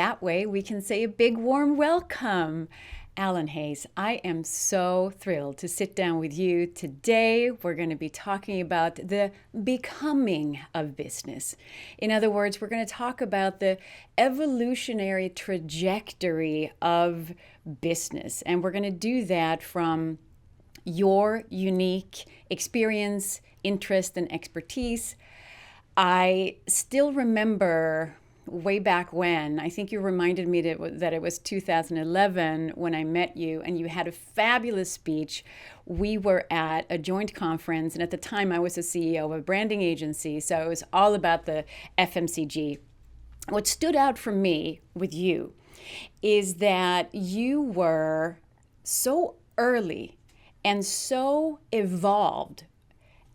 that way we can say a big warm welcome. Alan Hayes, I am so thrilled to sit down with you today. We're going to be talking about the becoming of business. In other words, we're going to talk about the evolutionary trajectory of business. And we're going to do that from your unique experience, interest, and expertise. I still remember way back when, I think you reminded me that it was 2011 when I met you, and you had a fabulous speech. We were at a joint conference, and at the time I was the CEO of a branding agency, so it was all about the FMCG. What stood out for me with you is that you were so early and so evolved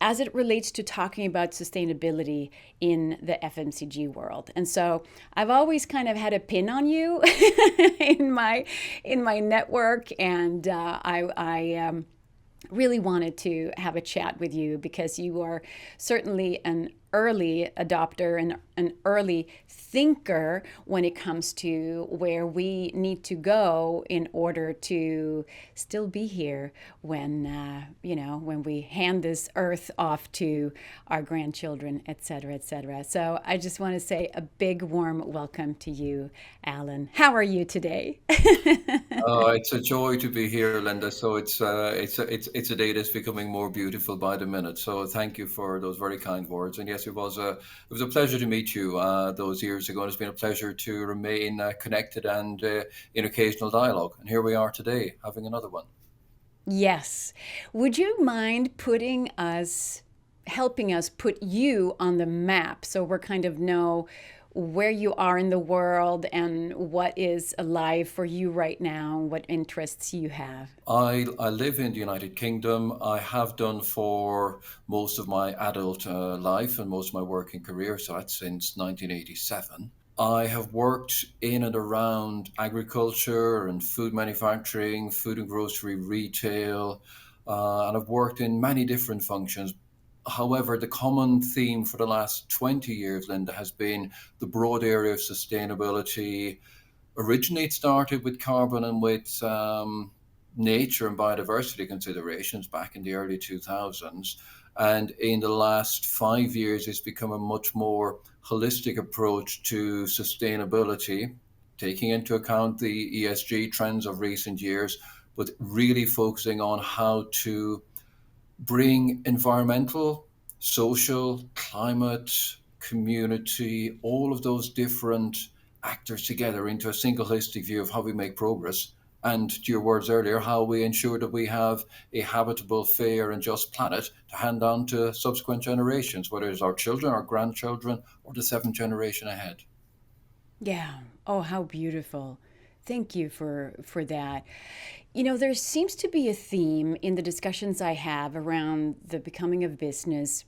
as it relates to talking about sustainability in the FMCG world. And so I've always kind of had a pin on you in my network, and I really wanted to have a chat with you because you are certainly an early adopter and an early thinker when it comes to where we need to go in order to still be here when when we hand this earth off to our grandchildren, et cetera, et cetera. So I just want to say a big warm welcome to you, Alan. How are you today? It's a joy to be here, Linda. So it's a day that's becoming more beautiful by the minute. So thank you for those very kind words. And yes, it was a pleasure to meet you those years ago. And it's been a pleasure to remain connected and in occasional dialogue. And here we are today, having another one. Yes. Would you mind helping us put you on the map so we're kind of know where you are in the world and what is alive for you right now, what interests you have? I live in the United Kingdom. I have done for most of my adult life and most of my working career. So that's since 1987. I have worked in and around agriculture and food manufacturing, food and grocery retail, and I've worked in many different functions. However, the common theme for the last 20 years, Linda, has been the broad area of sustainability. Originally, it started with carbon and with nature and biodiversity considerations back in the early 2000s. And in the last 5 years, it's become a much more holistic approach to sustainability, taking into account the ESG trends of recent years, but really focusing on how to bring environmental, social, climate, community, all of those different actors together into a single holistic view of how we make progress. And to your words earlier, how we ensure that we have a habitable, fair, and just planet to hand on to subsequent generations, whether it's our children, our grandchildren, or the seventh generation ahead. Yeah. Oh, how beautiful. Thank you for that. You know, there seems to be a theme in the discussions I have around the becoming of business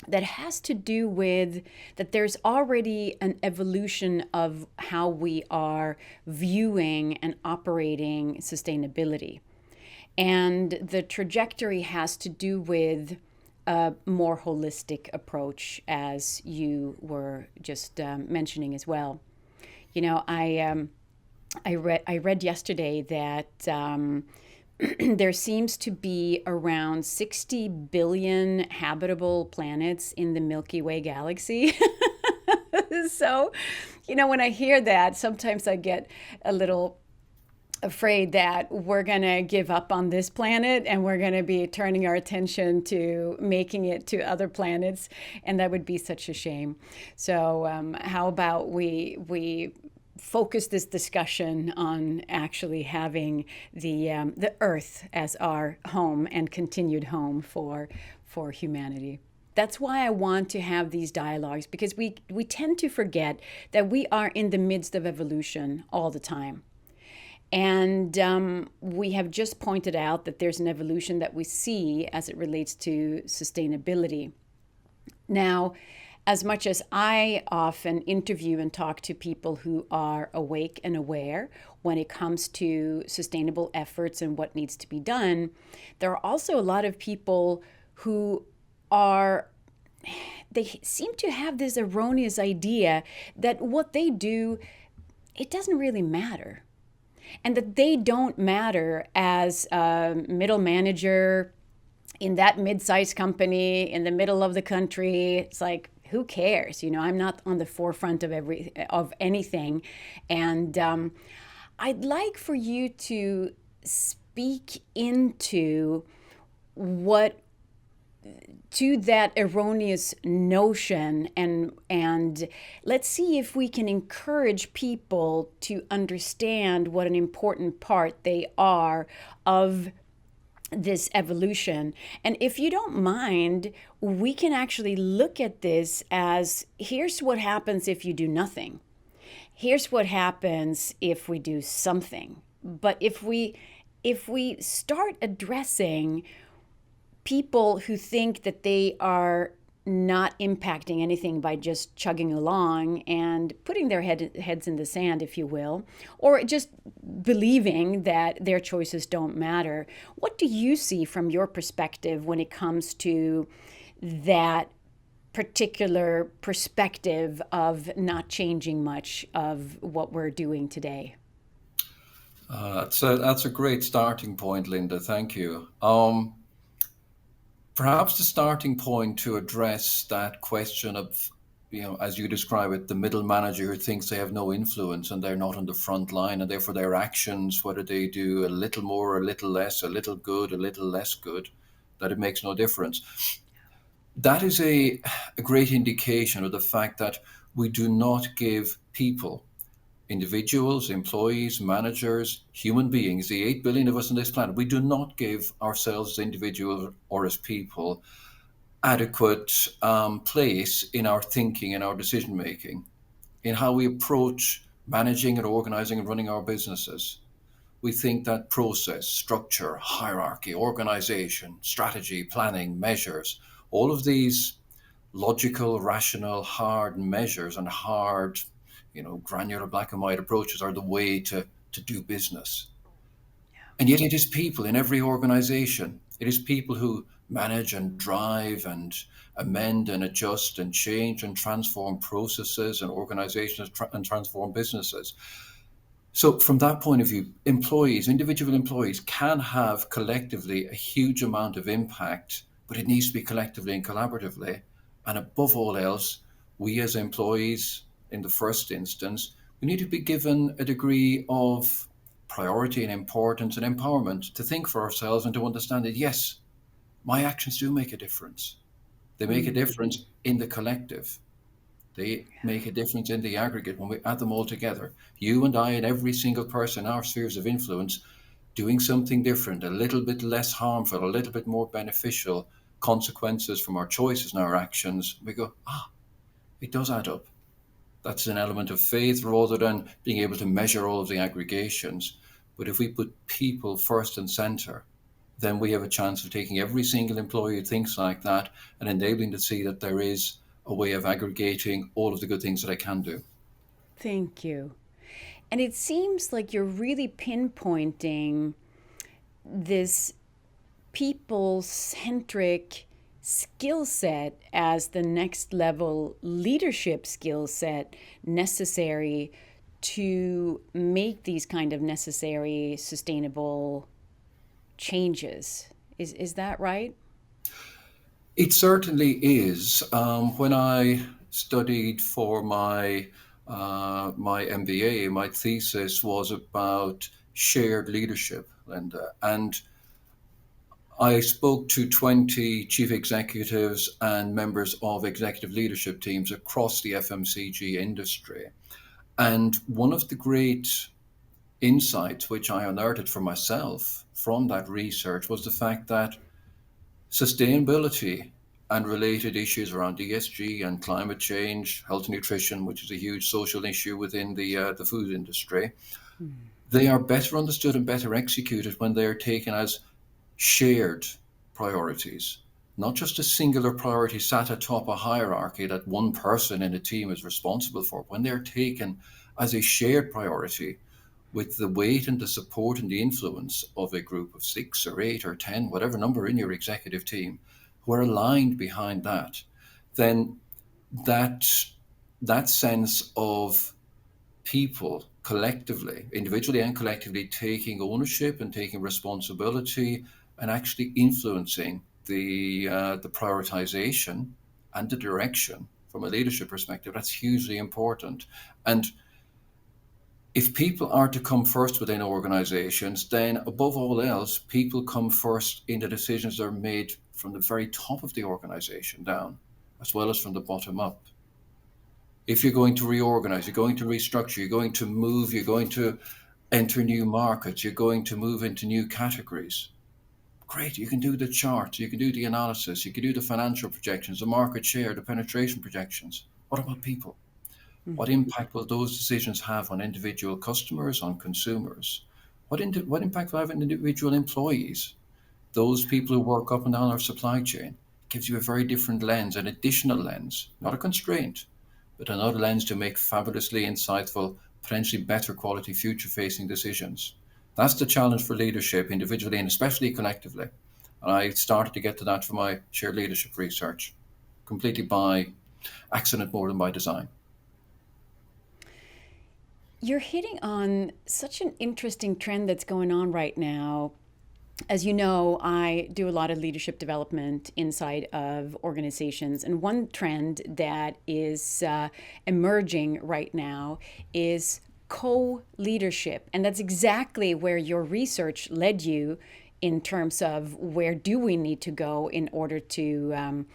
that has to do with that there's already an evolution of how we are viewing and operating sustainability. And the trajectory has to do with a more holistic approach, as you were just mentioning as well. You know, I read yesterday that there seems to be around 60 billion habitable planets in the Milky Way galaxy. So, when I hear that, sometimes I get a little afraid that we're going to give up on this planet and we're going to be turning our attention to making it to other planets, and that would be such a shame. So how about we focus this discussion on actually having the Earth as our home and continued home for humanity. That's why I want to have these dialogues, because we tend to forget that we are in the midst of evolution all the time. And we have just pointed out that there's an evolution that we see as it relates to sustainability. Now, as much as I often interview and talk to people who are awake and aware when it comes to sustainable efforts and what needs to be done, there are also a lot of people who they seem to have this erroneous idea that what they do it doesn't really matter. And that they don't matter as a middle manager in that mid-sized company in the middle of the country. It's like, who cares? I'm not on the forefront of anything. And I'd like for you to speak into what to that erroneous notion, and let's see if we can encourage people to understand what an important part they are of this evolution. And if you don't mind, we can actually look at this as, here's what happens if you do nothing. Here's what happens if we do something. But if we start addressing people who think that they are not impacting anything by just chugging along and putting their heads in the sand, if you will, or just believing that their choices don't matter. What do you see from your perspective when it comes to that particular perspective of not changing much of what we're doing today? That's a great starting point, Linda. Thank you. Perhaps the starting point to address that question of, as you describe it, the middle manager who thinks they have no influence and they're not on the front line, and therefore their actions, whether they do a little more, a little less, a little good, a little less good, that it makes no difference. That is a great indication of the fact that we do not give people, individuals, employees, managers, human beings, the 8 billion of us on this planet, we do not give ourselves as individuals or as people adequate place in our thinking and our decision making, in how we approach managing and organizing and running our businesses. We think that process, structure, hierarchy, organization, strategy, planning, measures, all of these logical, rational, hard measures and hard, granular black and white approaches are the way to do business. And yet it is people in every organization. It is people who manage and drive and amend and adjust and change and transform processes and organizations and transform businesses. So from that point of view, employees, individual employees can have collectively a huge amount of impact, but it needs to be collectively and collaboratively. And above all else, we as employees, in the first instance, we need to be given a degree of priority and importance and empowerment to think for ourselves and to understand that, yes, my actions do make a difference. They make a difference in the collective. They make a difference in the aggregate when we add them all together. You and I and every single person in our spheres of influence doing something different, a little bit less harmful, a little bit more beneficial consequences from our choices and our actions. We go, it does add up. That's an element of faith rather than being able to measure all of the aggregations. But if we put people first and center, then we have a chance of taking every single employee who thinks like that and enabling to see that there is a way of aggregating all of the good things that I can do. Thank you. And it seems like you're really pinpointing this people centric skill set as the next level leadership skill set necessary to make these kind of necessary sustainable changes. Is that right? It certainly is. When I studied for my MBA, my thesis was about shared leadership, Linda, and I spoke to 20 chief executives and members of executive leadership teams across the FMCG industry. And one of the great insights which I unearthed for myself from that research was the fact that sustainability and related issues around ESG and climate change, health and nutrition, which is a huge social issue within the food industry, they are better understood and better executed when they are taken as shared priorities, not just a singular priority sat atop a hierarchy that one person in a team is responsible for. When they're taken as a shared priority with the weight and the support and the influence of a group of 6 or 8 or 10, whatever number in your executive team, who are aligned behind that, then that sense of people collectively, individually and collectively, taking ownership and taking responsibility and actually influencing the prioritization and the direction from a leadership perspective. That's hugely important. And if people are to come first within organizations, then above all else, people come first in the decisions that are made from the very top of the organization down, as well as from the bottom up. If you're going to reorganize, you're going to restructure, you're going to move, you're going to enter new markets, you're going to move into new categories. Great, you can do the charts, you can do the analysis, you can do the financial projections, the market share, the penetration projections. What about people? What Mhm. impact will those decisions have on individual customers, on consumers? What impact will have on individual employees? Those people who work up and down our supply chain. Gives you a very different lens, an additional lens, not a constraint, but another lens to make fabulously insightful, potentially better quality future facing decisions. That's the challenge for leadership individually and especially collectively. And I started to get to that for my shared leadership research, completely by accident more than by design. You're hitting on such an interesting trend that's going on right now. As you know, I do a lot of leadership development inside of organizations. And one trend that is emerging right now is co leadership. And that's exactly where your research led you in terms of where do we need to go in order to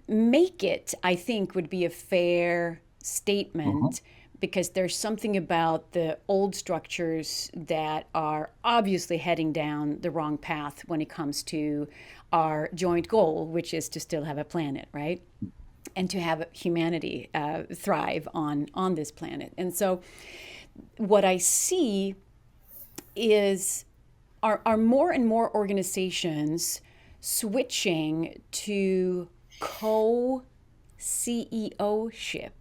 make it, I think, would be a fair Mhm. statement, because there's something about the old structures that are obviously heading down the wrong path when it comes to our joint goal, which is to still have a planet, right? And to have humanity thrive on this planet. And so, what I see is are more and more organizations switching to co CEO ship,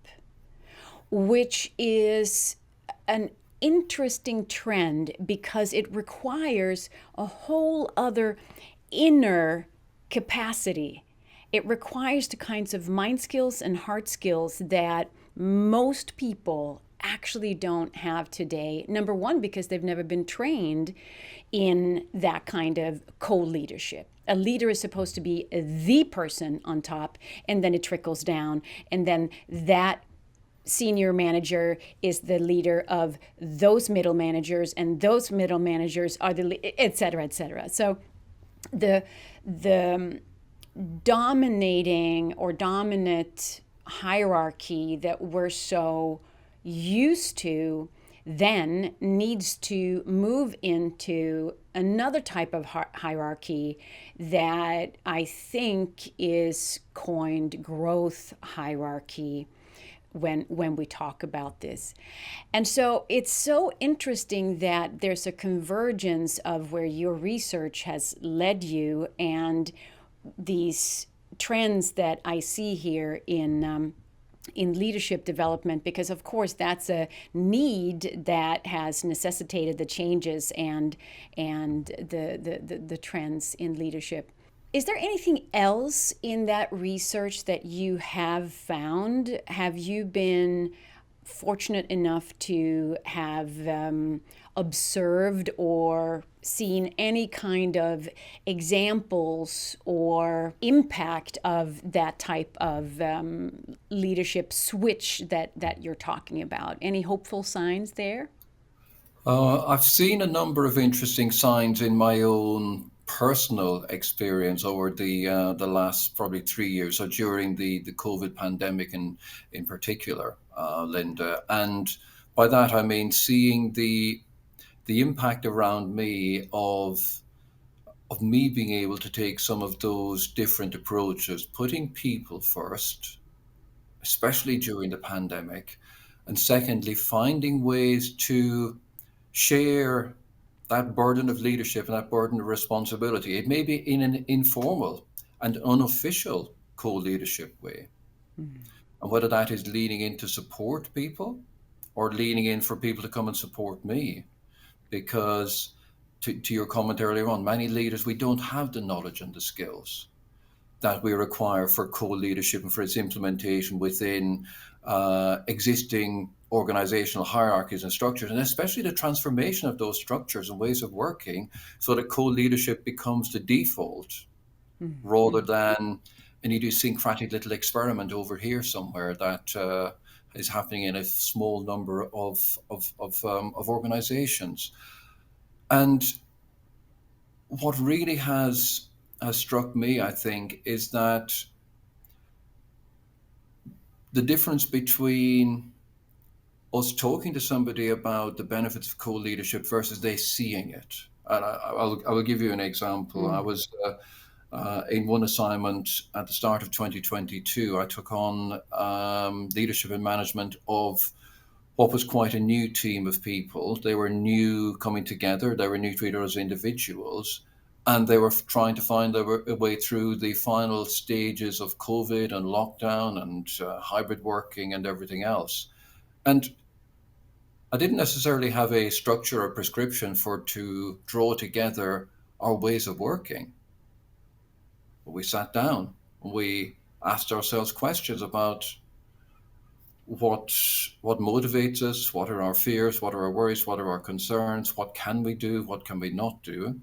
which is an interesting trend because it requires a whole other inner capacity. It requires the kinds of mind skills and heart skills that most people actually don't have today. Number one, because they've never been trained in that kind of co leadership. A leader is supposed to be the person on top, and then it trickles down, and then that senior manager is the leader of those middle managers, and those middle managers are the et cetera, et cetera. So the dominating or dominant hierarchy that we're so used to then needs to move into another type of hierarchy that I think is coined growth hierarchy when we talk about this. And so it's so interesting that there's a convergence of where your research has led you and these trends that I see here in leadership development, because of course that's a need that has necessitated the changes and the trends in leadership. Is there anything else in that research that you have found? Have you been fortunate enough to have observed or seen any kind of examples or impact of that type of leadership switch that you're talking about? Any hopeful signs there? I've seen a number of interesting signs in my own personal experience over the last probably 3 years, so during the COVID pandemic in particular, Linda. And by that I mean seeing the impact around me of me being able to take some of those different approaches, putting people first, especially during the pandemic, and secondly, finding ways to share that burden of leadership and that burden of responsibility. It may be in an informal and unofficial co leadership way. And whether that is leaning in to support people or leaning in for people to come and support me. Because to your comment earlier on, many leaders, we don't have the knowledge and the skills that we require for co leadership and for its implementation within existing organizational hierarchies and structures, and especially the transformation of those structures and ways of working so that co-leadership becomes the default rather Mhm. than an idiosyncratic little experiment over here somewhere that is happening in a small number of organizations. And what really has struck me, I think, is that the difference between us talking to somebody about the benefits of co-leadership versus they seeing it. And I will give you an example. I Mm. was in one assignment at the start of 2022. I took on leadership and management of what was quite a new team of people. They were new coming together. They were new to each other as individuals. And they were trying to find their way through the final stages of COVID and lockdown and hybrid working and everything else. And I didn't necessarily have a structure or prescription for to draw together our ways of working. But we sat down, we asked ourselves questions about what what motivates us, what are our fears, what are our worries, what are our concerns, what can we do, what can we not do.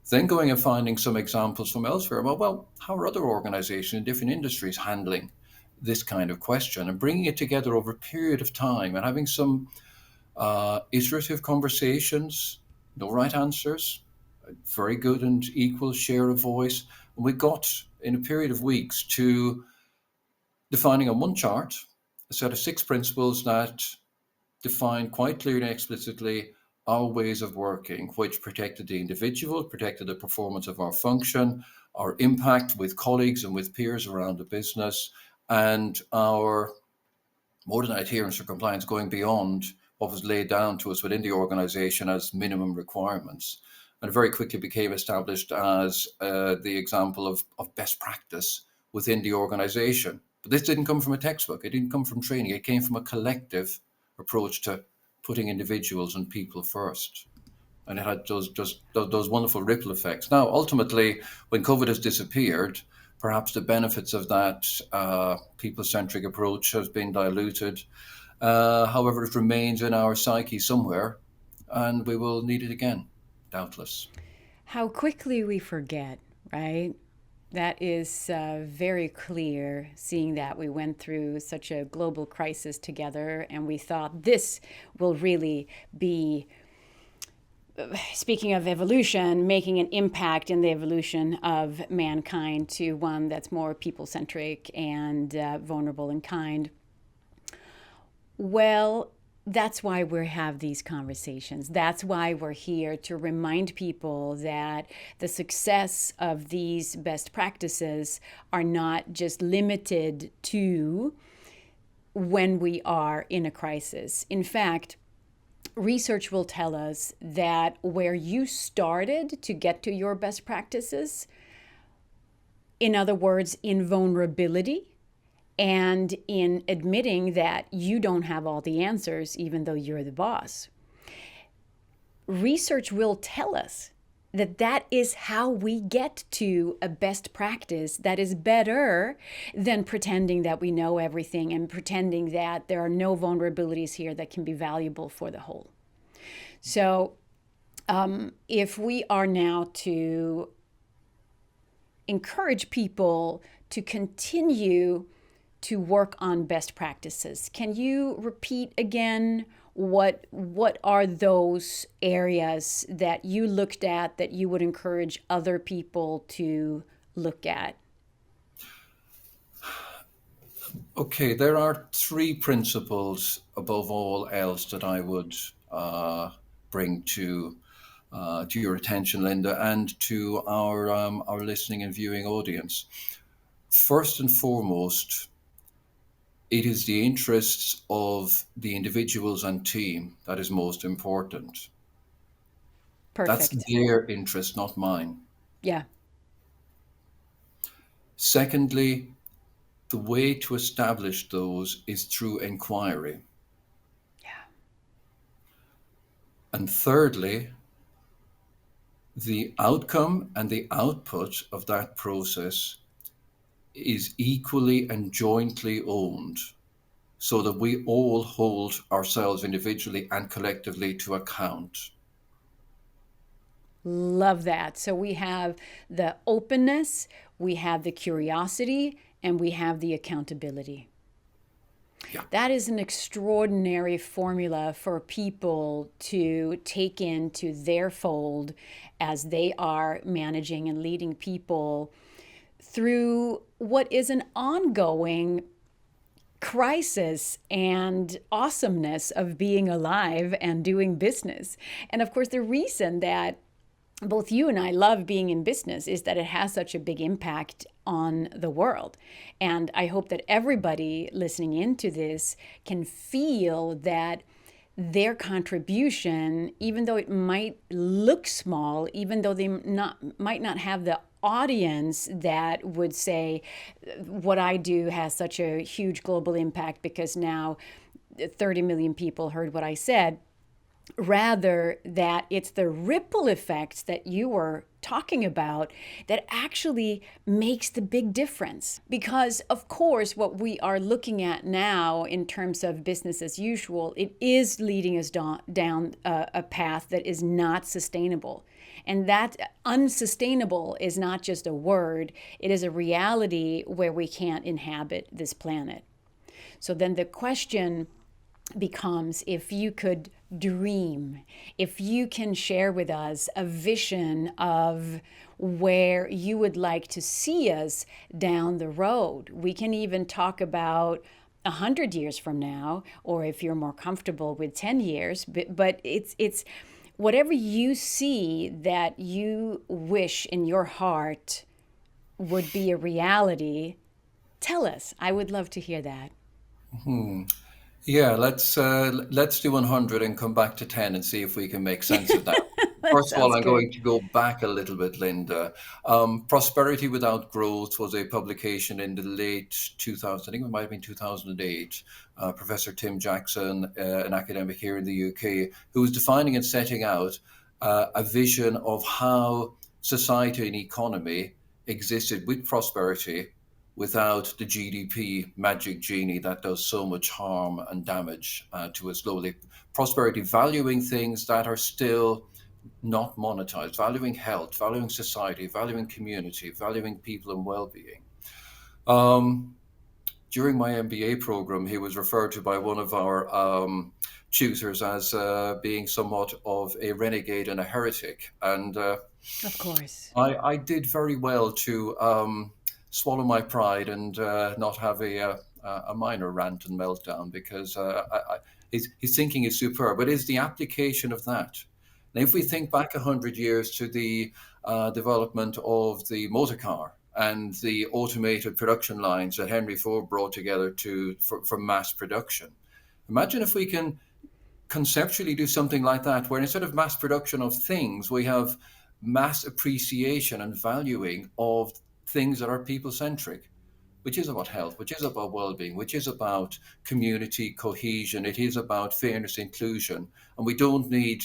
Then going and finding some examples from elsewhere. Well, how are other organizations in different industries handling this kind of question and bringing it together over a period of time and having some iterative conversations, no right answers, very good and equal share of voice. And we got, in a period of weeks, to defining on one chart a set of 6 principles that define quite clearly and explicitly our ways of working, which protected the individual, protected the performance of our function, our impact with colleagues and with peers around the business, and our more than adherence or compliance going beyond what was laid down to us within the organization as minimum requirements. And it very quickly became established as the example of best practice within the organization. But this didn't come from a textbook, it didn't come from training, it came from a collective approach to putting individuals and people first. And it had those wonderful ripple effects. Now, ultimately, when COVID has disappeared, perhaps the benefits of that people-centric approach has been diluted. However, it remains in our psyche somewhere, and we will need it again, doubtless. How quickly we forget, right? That is very clear, seeing that we went through such a global crisis together and we thought this will really be, speaking of evolution, making an impact in the evolution of mankind to one that's more people centric and vulnerable and kind. Well, that's why we have these conversations. That's why we're here to remind people that the success of these best practices are not just limited to when we are in a crisis. In fact, research will tell us that where you started to get to your best practices, in other words, in vulnerability, and in admitting that you don't have all the answers, even though you're the boss. Research will tell us that that is how we get to a best practice that is better than pretending that we know everything and pretending that there are no vulnerabilities here that can be valuable for the whole. So, if we are now to encourage people to continue to work on best practices. Can you repeat again what are those areas that you looked at that you would encourage other people to look at? Okay, there are 3 principles above all else that I would bring to your attention, Linda, and to our listening and viewing audience. First and foremost, it is the interests of the individuals and team that is most important. That's Perfect. their interest, not mine. Yeah. Secondly, the way to establish those is through inquiry. Yeah. And thirdly, the outcome and the output of that process is equally and jointly owned so that we all hold ourselves individually and collectively to account. Love that. So we have the openness, we have the curiosity, and we have the accountability. Yeah. That is an extraordinary formula for people to take into their fold as they are managing and leading people through what is an ongoing crisis and awesomeness of being alive and doing business. And of course, the reason that both you and I love being in business is that it has such a big impact on the world. And I hope that everybody listening into this can feel that their contribution, even though it might look small, even though they might not have the audience that would say, what I do has such a huge global impact because now 30 million people heard what I said, rather that it's the ripple effects that you were talking about that actually makes the big difference. Because of course, what we are looking at now in terms of business as usual, it is leading us down a path that is not sustainable. And that unsustainable is not just a word, it is a reality where we can't inhabit this planet. So then the question becomes, if you could dream, if you can share with us a vision of where you would like to see us down the road. We can even talk about 100 years from now, or if you're more comfortable with 10 years, but it's whatever you see that you wish in your heart would be a reality. Tell us. I would love to hear that. Yeah, let's do 100 and come back to 10 and see if we can make sense of that. First of all, Sounds I'm good. going to go back a little bit, Linda. Prosperity Without Growth was a publication in the late 2000s, I think it might have been 2008. Professor Tim Jackson, an academic here in the UK, who was defining and setting out a vision of how society and economy existed with prosperity without the GDP magic genie that does so much harm and damage to us globally. Prosperity, valuing things that are still not monetized, valuing health, valuing society, valuing community, valuing people and well-being. Um, During my MBA program, he was referred to by one of our tutors as being somewhat of a renegade and a heretic. And Of course. I did very well to swallow my pride and not have a minor rant and meltdown because his thinking is superb. But it's the application of that. Now, if we think back 100 years to the development of the motor car and the automated production lines that Henry Ford brought together for mass production, imagine if we can conceptually do something like that, where instead of mass production of things, we have mass appreciation and valuing of things that are people centric, which is about health, which is about well being, which is about community cohesion, it is about fairness, inclusion. And we don't need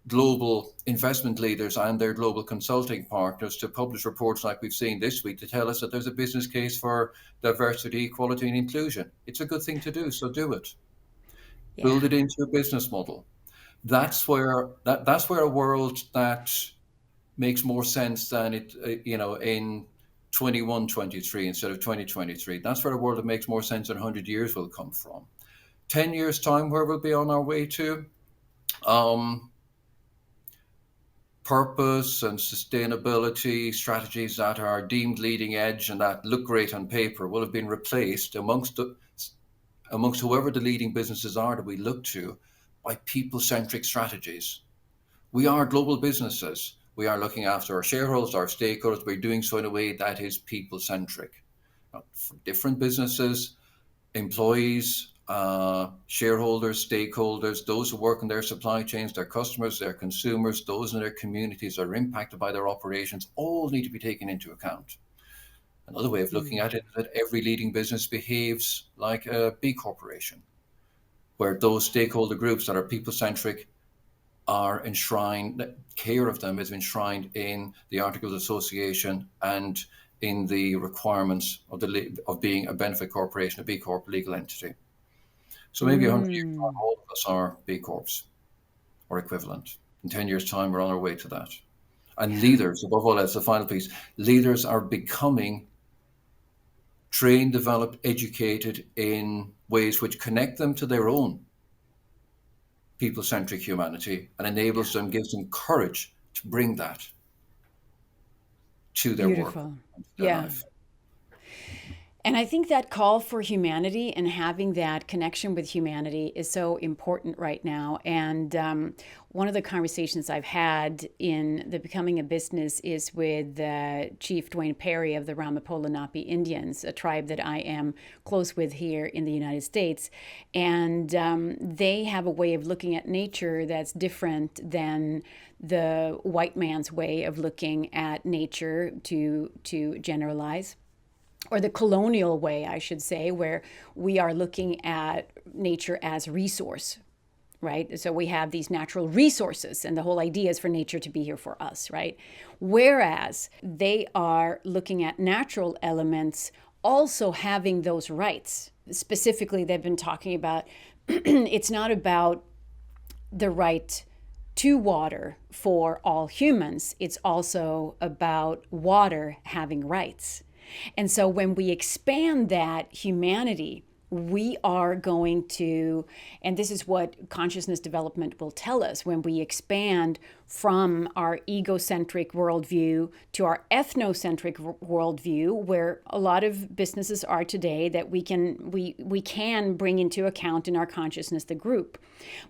global investment leaders and their global consulting partners to publish reports like we've seen this week to tell us that there's a business case for diversity, equality, and inclusion. It's a good thing to do, so do it. Build Yeah. it into your business model. That's where a world that makes more sense than it in 2123 instead of 2023. That's where a world that makes more sense in 100 years will come from. 10 years time, where we'll be on our way to um, purpose and sustainability strategies that are deemed leading edge and that look great on paper will have been replaced amongst whoever the leading businesses are that we look to by people-centric strategies. We are global businesses. We are looking after our shareholders, our stakeholders. We're doing so in a way that is people-centric. For different businesses, employees, shareholders, stakeholders, those who work in their supply chains, their customers, their consumers, those in their communities that are impacted by their operations, all need to be taken into account. Another way of looking Mm. at it is that every leading business behaves like a B corporation, where those stakeholder groups that are people-centric are enshrined, care of them is enshrined in the Articles of Association and in the requirements of being a benefit corporation, a B Corp legal entity. So maybe 100 years time, Mm, all of us are B Corps or equivalent. In 10 years' time, we're on our way to that. And leaders, above all else, the final piece, leaders are becoming trained, developed, educated in ways which connect them to their own people-centric humanity and yeah. enables them, gives them courage to bring that to their work Beautiful. and to their Yeah. life. And I think that call for humanity and having that connection with humanity is so important right now. And one of the conversations I've had in the Becoming a Business is with Chief Dwayne Perry of the Ramapo Lenape Indians, a tribe that I am close with here in the United States. And they have a way of looking at nature that's different than the white man's way of looking at nature, to generalize, or the colonial way, I should say, where we are looking at nature as resource, right? So we have these natural resources, and the whole idea is for nature to be here for us, right? Whereas they are looking at natural elements also having those rights. Specifically, they've been talking about it's not about the right to water for all humans, it's also about water having rights. And so when we expand that humanity, we are going to, and this is what consciousness development will tell us, when we expand from our egocentric worldview to our ethnocentric worldview, where a lot of businesses are today, that we can bring into account in our consciousness the group.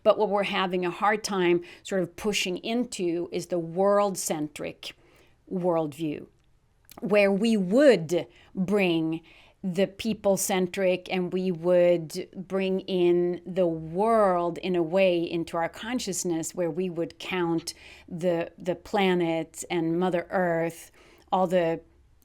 But what we're having a hard time sort of pushing into is the world-centric worldview, where we would bring the people centric and we would bring in the world in a way into our consciousness, where we would count the planet and Mother Earth, all the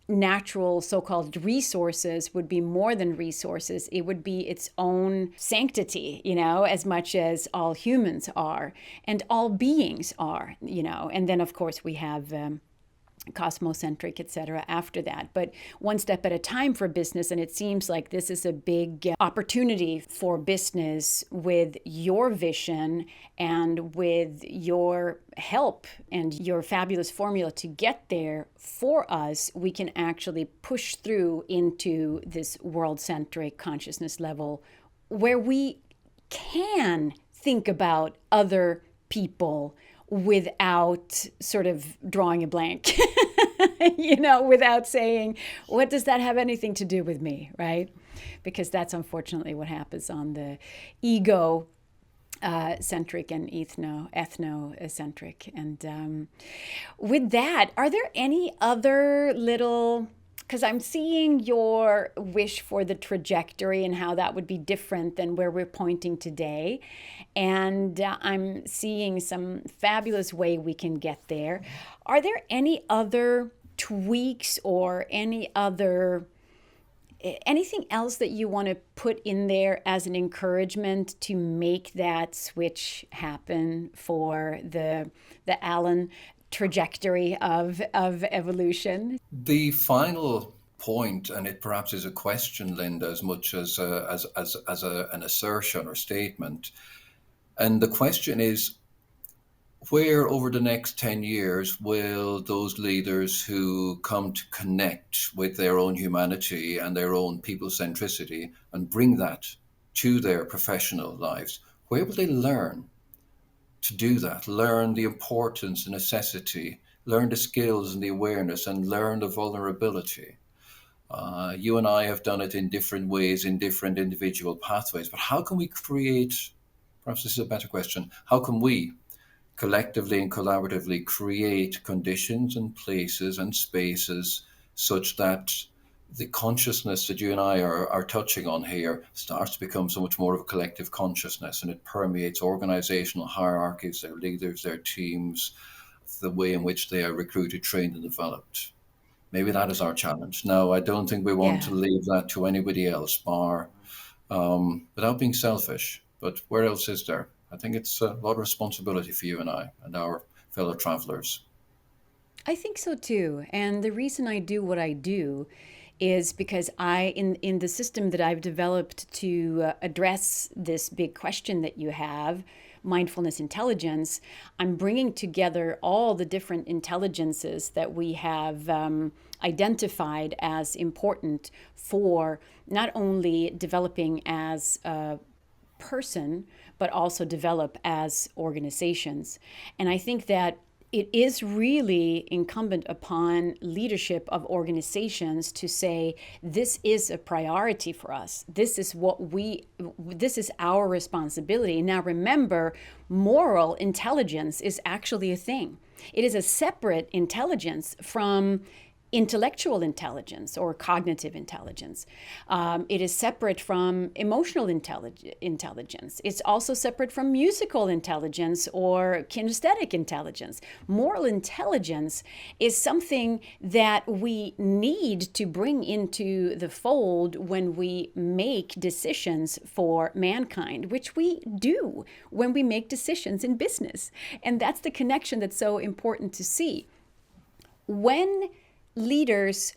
natural so-called resources would be more than resources. It would be its own sanctity, as much as all humans are and all beings are, and then of course we have cosmocentric, etc. after that. But one step at a time for business, and it seems like this is a big opportunity for business with your vision and with your help and your fabulous formula to get there for us. We can actually push through into this world-centric consciousness level where we can think about other people without sort of drawing a blank, without saying, what does that have anything to do with me, right? Because that's unfortunately what happens on the ego centric and ethnocentric. And with that, are there any other little, because I'm seeing your wish for the trajectory and how that would be different than where we're pointing today. And I'm seeing some fabulous way we can get there. Are there any other tweaks or anything else that you want to put in there as an encouragement to make that switch happen for the Alan trajectory of evolution? The final point, and it perhaps is a question, Linda, as much as an assertion or statement. And the question is, where over the next 10 years will those leaders who come to connect with their own humanity and their own people centricity and bring that to their professional lives, where will they learn to do that? Learn the importance and necessity, learn the skills and the awareness, and learn the vulnerability. You and I have done it in different ways, in different individual pathways, but how can we create, perhaps this is a better question, how can we collectively and collaboratively create conditions and places and spaces such that the consciousness that you and I are touching on here starts to become so much more of a collective consciousness, and it permeates organizational hierarchies, their leaders, their teams, the way in which they are recruited, trained, and developed. Maybe that is our challenge. Now, I don't think we want to Yeah. leave that to anybody else, bar without being selfish. But where else is there? I think it's a lot of responsibility for you and I and our fellow travelers. I think so too. And the reason I do what I do is because in the system that I've developed to address this big question that you have, mindfulness intelligence, I'm bringing together all the different intelligences that we have identified as important for not only developing as a person, but also develop as organizations. And I think that it is really incumbent upon leadership of organizations to say, this is a priority for us. This is our responsibility. Now remember, moral intelligence is actually a thing. It is a separate intelligence from intellectual intelligence or cognitive intelligence. It is separate from emotional intelligence. It's also separate from musical intelligence or kinesthetic intelligence. Moral intelligence is something that we need to bring into the fold when we make decisions for mankind, which we do when we make decisions in business. And that's the connection that's so important to see. When leaders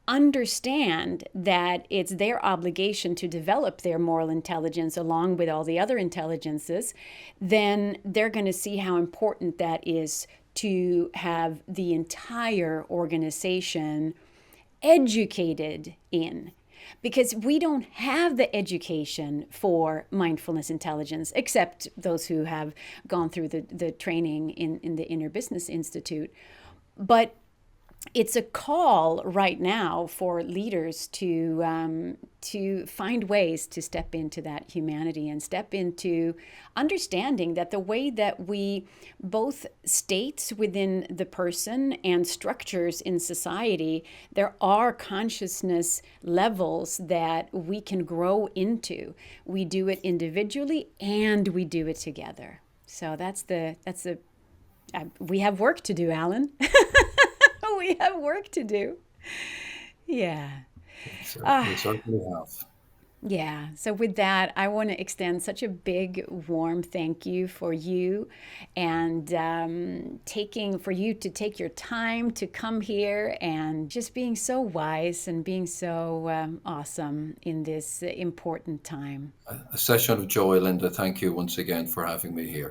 understand that it's their obligation to develop their moral intelligence along with all the other intelligences, then they're going to see how important that is to have the entire organization educated in. Because we don't have the education for mindfulness intelligence, except those who have gone through the training in the Inner Business Institute. But it's a call right now for leaders to find ways to step into that humanity and step into understanding that the way that we both states within the person and structures in society, there are consciousness levels that we can grow into. We do it individually and we do it together. So we have work to do, Alan. We have work to do. Yeah. We certainly have. Yeah. So with that, I want to extend such a big, warm thank you for you and for you to take your time to come here and just being so wise and being so awesome in this important time. A session of joy, Linda. Thank you once again for having me here.